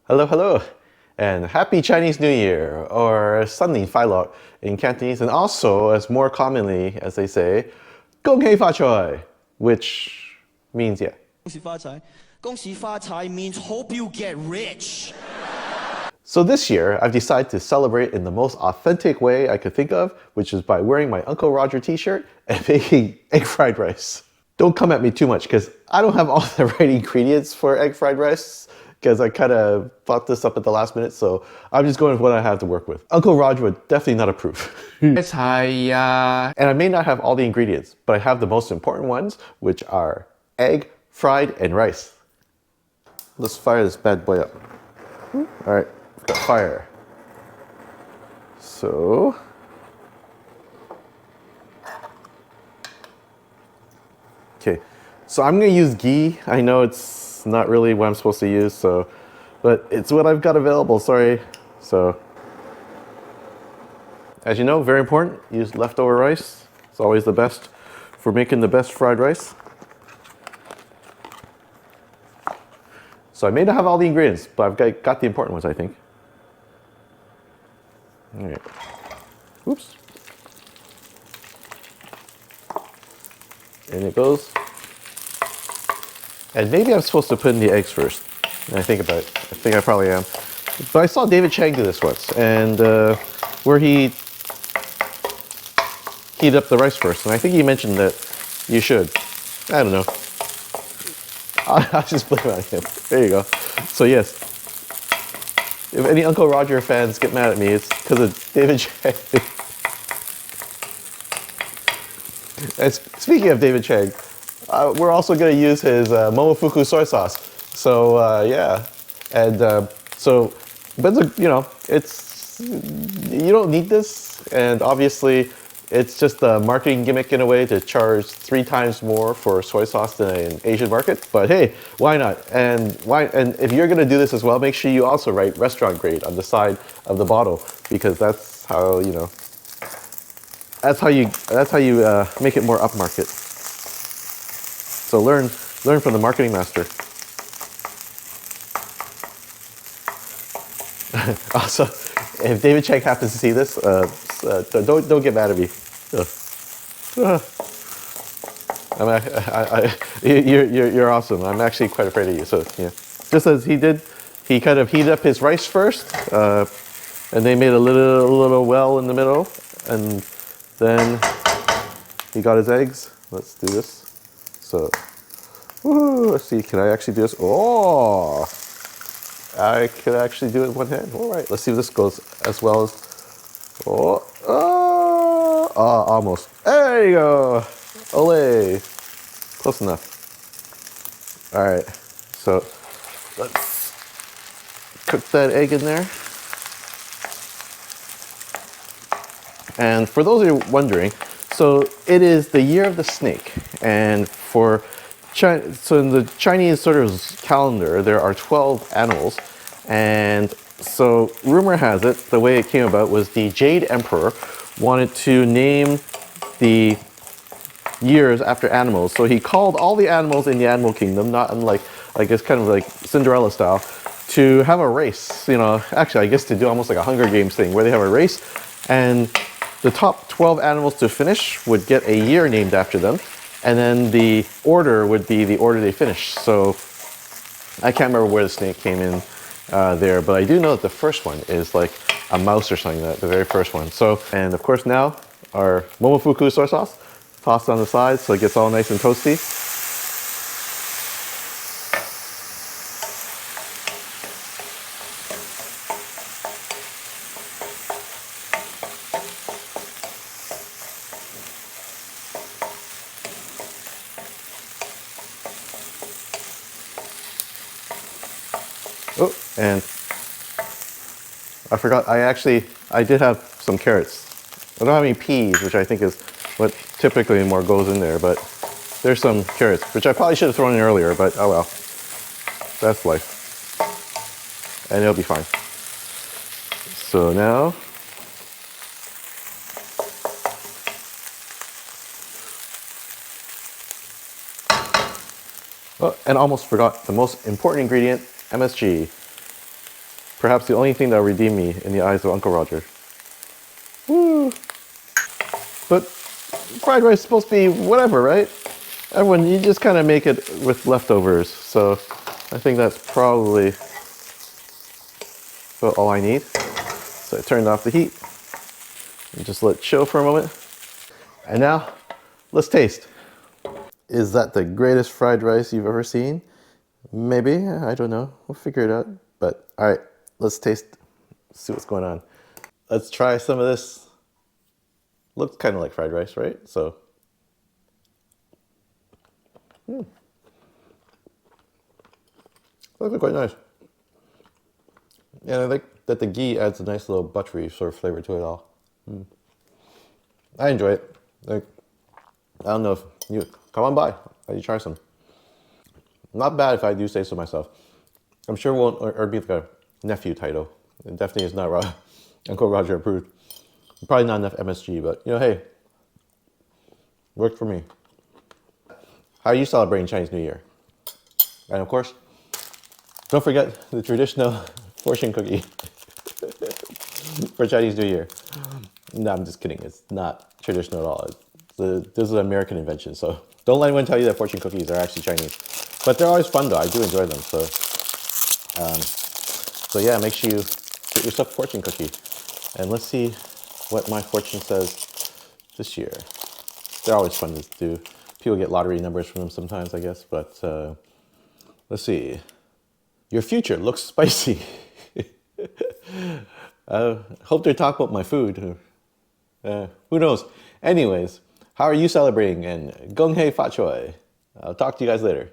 Hello, hello, and happy Chinese New Year, or Sunny Phai in Cantonese, and also, as more commonly as they say, Gong Hei Fa Choi, which means, yeah. 恭喜发财，恭喜发财 means hope you get rich. So this year, I've decided to celebrate in the most authentic way I could think of, which is by wearing my Uncle Roger t-shirt and making egg fried rice. Don't come at me too much, because I don't have all the right ingredients for egg fried rice, because I kind of thought this up at the last minute, so I'm just going with what I have to work with. Uncle Roger would definitely not approve. And I may not have all the ingredients, but I have the most important ones, which are egg, fried, and rice. Let's fire this bad boy up. All right, we've got fire. So, okay, so I'm gonna use ghee. I know it's not really what I'm supposed to use, so, but it's what I've got available, sorry. So, as you know, very important, use leftover rice. It's always the best for making the best fried rice. So I may not have all the ingredients, but I've got the important ones, I think. All right. Oops. In it goes. And maybe I'm supposed to put in the eggs first. And I think about it. I think I probably am. But I saw David Chang do this once, and where he heat up the rice first. And I think he mentioned that you should. I don't know. I'll just blame it on him. There you go. So yes, if any Uncle Roger fans get mad at me, it's because of David Chang. And speaking of David Chang, we're also going to use his Momofuku soy sauce. So yeah, and so, but you know, it's, you don't need this, and obviously it's just a marketing gimmick in a way to charge 3 times more for soy sauce than an Asian market. But hey, why not? And if you're going to do this as well, make sure you also write restaurant grade on the side of the bottle, because that's how, you know, that's how you make it more upmarket. So learn from the marketing master. Also, if David Chang happens to see this, don't get mad at me. You're awesome. I'm actually quite afraid of you. So yeah, just as he did, he kind of heated up his rice first, and they made a little well in the middle, and then he got his eggs. Let's do this. So, woohoo, let's see. Can I actually do this? Oh, I could actually do it with one hand. All right, let's see if this goes as well as. Almost. There you go. Olé. Close enough. All right, so let's cook that egg in there. And for those of you wondering, so it is the year of the snake, and for so in the Chinese sort of calendar, there are 12 animals, and so rumor has it, the way it came about was the Jade Emperor wanted to name the years after animals. So he called all the animals in the animal kingdom, not unlike, I guess, kind of like Cinderella style, to have a race. You know, actually, I guess to do almost like a Hunger Games thing, where they have a race, and the top 12 animals to finish would get a year named after them, and then the order would be the order they finished. So I can't remember where the snake came in there, but I do know that the first one is like a mouse or something, the very first one. So, and of course now, our Momofuku soy sauce, tossed on the side so it gets all nice and toasty. Oh, and I forgot, I did have some carrots. I don't have any peas, which I think is what typically more goes in there, but there's some carrots, which I probably should have thrown in earlier, but oh well. That's life. And it'll be fine. So now, oh, and almost forgot the most important ingredient, MSG. Perhaps the only thing that'll redeem me in the eyes of Uncle Roger. Woo! But fried rice is supposed to be whatever, right? Everyone, you just kind of make it with leftovers. So I think that's probably about all I need. So I turned off the heat and just let it chill for a moment. And now, let's taste. Is that the greatest fried rice you've ever seen? Maybe, I don't know. We'll figure it out. But all right, let's taste, see what's going on. Let's try some of this. Looks kind of like fried rice, right? So, looks quite nice. And I think that the ghee adds a nice little buttery sort of flavor to it all. I enjoy it. Like, I don't know if you come on by, let you try some. Not bad if I do say so myself. I'm sure it won't earn me like a nephew title. It definitely is not Uncle Roger approved. Probably not enough MSG, but you know, hey, worked for me. How are you celebrating Chinese New Year? And of course, don't forget the traditional fortune cookie for Chinese New Year. No, I'm just kidding. It's not traditional at all. This is an American invention, so don't let anyone tell you that fortune cookies are actually Chinese. But they're always fun though. I do enjoy them. So yeah, make sure you get yourself a fortune cookie. And let's see what my fortune says this year. They're always fun to do. People get lottery numbers from them sometimes, I guess. But let's see. Your future looks spicy. Hope they're talking about my food. Who knows? Anyways, how are you celebrating? And Gong Hei Fa Choi. I'll talk to you guys later.